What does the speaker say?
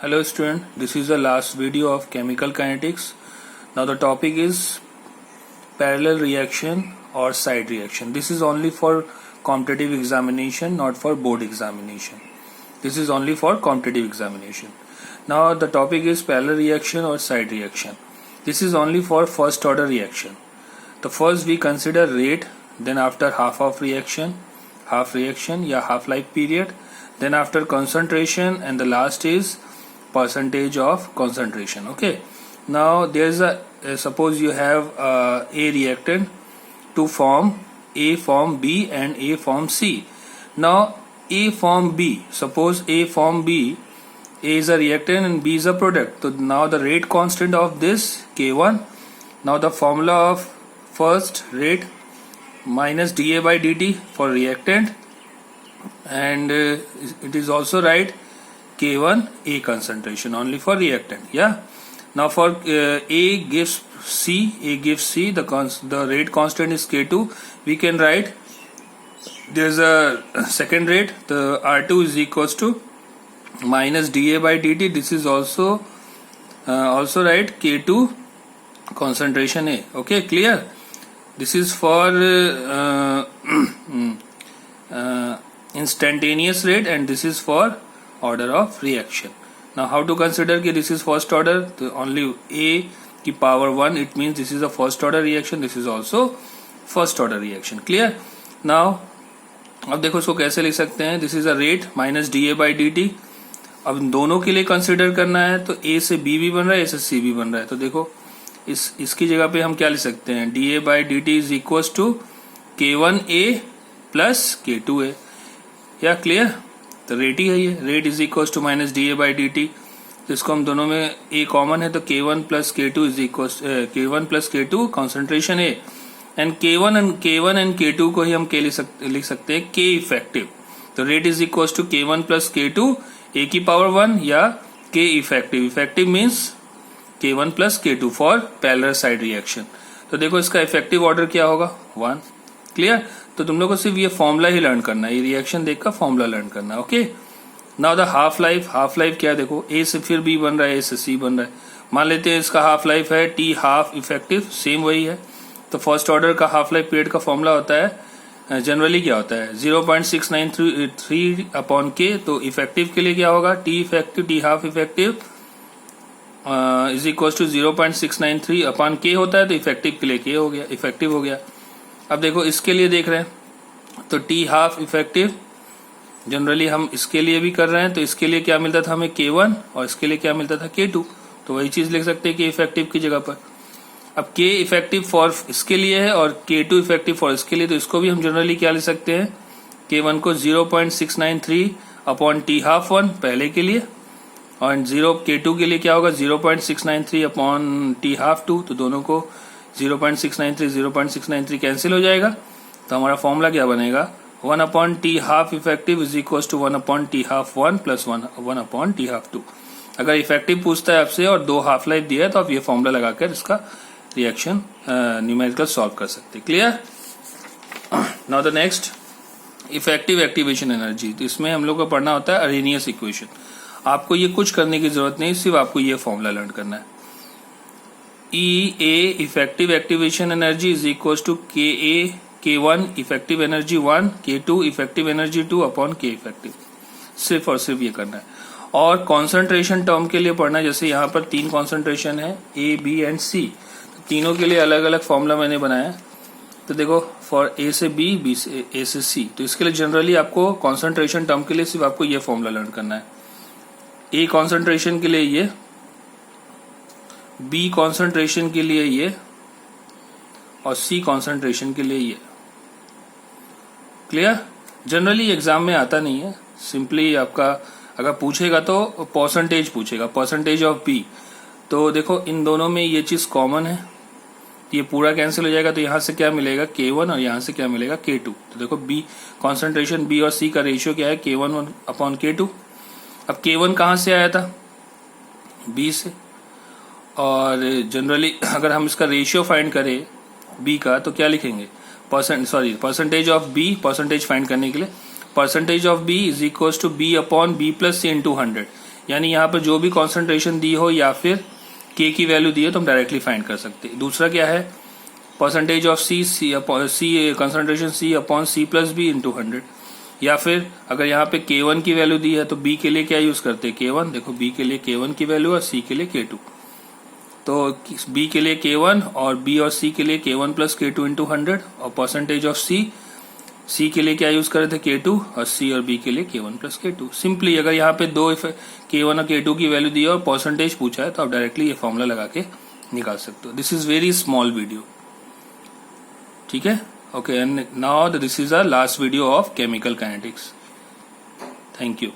Hello student, this is the last video of chemical kinetics. Now the topic is parallel reaction or side reaction. This is only for competitive examination, not for board examination. This is only for competitive examination. Now the topic is parallel reaction or side reaction. This is only for first order reaction. The first we consider rate, then after half reaction या half life period, then after concentration, and the last is percentage of concentration. Okay, now there's a suppose you have a reactant to form A form B and A form C. Now A form B, suppose A form B, A is a reactant and B is a product. So now the rate constant of this K1. Now the formula of first rate minus dA by dt for reactant, and it is also right K1 A concentration only for reactant. Yeah. Now for A gives C, the rate constant is K2. We can write there's a second rate, the R2 is equals to minus dA by dt. This is also right K2 concentration A. Okay, clear? This is for instantaneous rate and this is for order of reaction. Now how to consider कि this is first order? तो only A की power 1, it means this is a first order reaction, this is also first order reaction. Clear? Now अब देखो इसको कैसे लिख सकते हैं? This is a rate minus dA by dt. अब दोनों के लिए कंसिडर करना है तो A से B भी बन रहा है, A से C भी बन रहा है. तो देखो इसकी जगह पे हम क्या लिख सकते हैं? dA by dt is equals to K1A plus K2A. या क्लियर? तो रेट ही है ये, rate is equals to minus D A by D T. तो इसको हम दोनों में ए कॉमन है तो K1 plus K2 is equals K1 plus K2 concentration A, and K1 and K2 को ही हम लिख सकते हैं K इफेक्टिव. तो rate is equals to K1 plus K2 A की पावर 1 या K effective. Effective means K1 plus K2 for parallel side reaction. तो देखो इसका इफेक्टिव ऑर्डर क्या होगा? 1. क्लियर? तो तुम लोग को सिर्फ ये फॉर्मूला ही लर्न करना है, ये रिएक्शन देखकर फॉर्मूला लर्न करना है. Okay, now the half life क्या? देखो ए से फिर बी बन रहा है, ए से सी बन रहा है. मान लेते हैं इसका हाफ लाइफ है टी हाफ इफेक्टिव, सेम वही है. तो फर्स्ट ऑर्डर का हाफ लाइफ पीरियड का फॉर्मूला होता है जनरली क्या होता है? 0.693 अपॉन के. तो इफेक्टिव के लिए क्या होगा? T effective T half effective is equal to 0.693 upon K होता है. तो इफेक्टिव के लिए के हो गया, इफेक्टिव हो गया. अब देखो इसके लिए देख रहे हैं तो टी हाफ इफेक्टिव जनरली हम इसके लिए भी कर रहे हैं. तो इसके लिए क्या मिलता था हमें? K1, और इसके लिए क्या मिलता था? K2. तो वही चीज लिख सकते हैं K इफेक्टिव की जगह पर. अब K इफेक्टिव फॉर इसके लिए है और K2 इफेक्टिव फॉर इसके लिए. तो इसको भी हम जनरली क्या लिख सकते हैं? K1 को 0.693 अपॉन टी हाफ 1 पहले के लिए, और K2 के लिए क्या होगा? 0.693 अपॉन टी हाफ 2. तो दोनों को 0.693 कैंसिल हो जाएगा. तो हमारा फॉर्मूला क्या बनेगा? 1 upon T half effective is equal to 1 upon T half 1 plus 1 upon T half 2. अगर इफेक्टिव पूछता है आपसे और 2 हाफ लाइफ दिया है तो आप ये फॉर्मूला लगाकर इसका रिएक्शन न्यूमेरिकल सॉल्व कर सकते हैं. Clear? Now the next, effective activation energy. तो इसमें हम लोग को पढ़ना होता है अरेनियस इक्वेशन. आपको ये कुछ करने की जरूरत नहीं, सिर्फ आपको ये फॉर्मूला लर्न करना है. EA effective activation energy is equals to K1 effective energy 1, K2 effective energy 2 upon K effective. सिर्फ और सिर्फ ये करना है. और कॉन्सेंट्रेशन टर्म के लिए पढ़ना है. जैसे यहाँ पर 3 कॉन्सेंट्रेशन है A, B एंड C. तो तीनों के लिए अलग अलग फॉर्मूला मैंने बनाया. तो देखो फॉर A से B, B से A से C. तो इसके लिए जनरली आपको कॉन्सेंट्रेशन टर्म के लिए सिर्फ आपको ये फॉर्मूला लर्न करना है. A कॉन्सेंट्रेशन के लिए ये, बी कॉन्सेंट्रेशन के लिए ये, और सी कॉन्सेंट्रेशन के लिए ये. क्लियर? जनरली एग्जाम में आता नहीं है. सिंपली आपका अगर पूछेगा तो परसेंटेज पूछेगा, परसेंटेज ऑफ बी. तो देखो इन दोनों में ये चीज कॉमन है, ये पूरा कैंसिल हो जाएगा. तो यहां से क्या मिलेगा? K1, और यहां से क्या मिलेगा? K2. तो देखो बी कॉन्सेंट्रेशन बी और सी का रेशियो क्या है? K1 upon K2. अब K1 कहां से आया था? बी से. और जनरली अगर हम इसका रेशियो फाइंड करें बी का तो क्या लिखेंगे? Percentage of B, percentage find करने के लिए percentage of B is equal to B upon B plus C into 100. यानी यहाँ पे जो भी कॉन्सेंट्रेशन दी हो या फिर K की वैल्यू दी हो तो हम डायरेक्टली फाइंड कर सकते हैं। दूसरा क्या है, percentage of C concentration C upon C plus B into 100। या फिर अगर यहाँ पे K1 की वैल्यू दी है तो B के लिए क्या यूज करते हैं, K1। देखो B के लिए K1 की वैल्यू और C के लिए K2। तो B के लिए K1 और B और C के लिए K1 प्लस K2 इंटू 100 और परसेंटेज ऑफ C के लिए क्या यूज कर रहे थे, K2 और C और B के लिए K1 प्लस K2। सिंपली अगर यहाँ पे दो K1 और K2 की वैल्यू दी है और परसेंटेज पूछा है तो आप डायरेक्टली ये फॉर्मूला लगा के निकाल सकते हो। This is very small video, ठीक है। Okay, and now this is our last video of chemical kinetics. Thank you.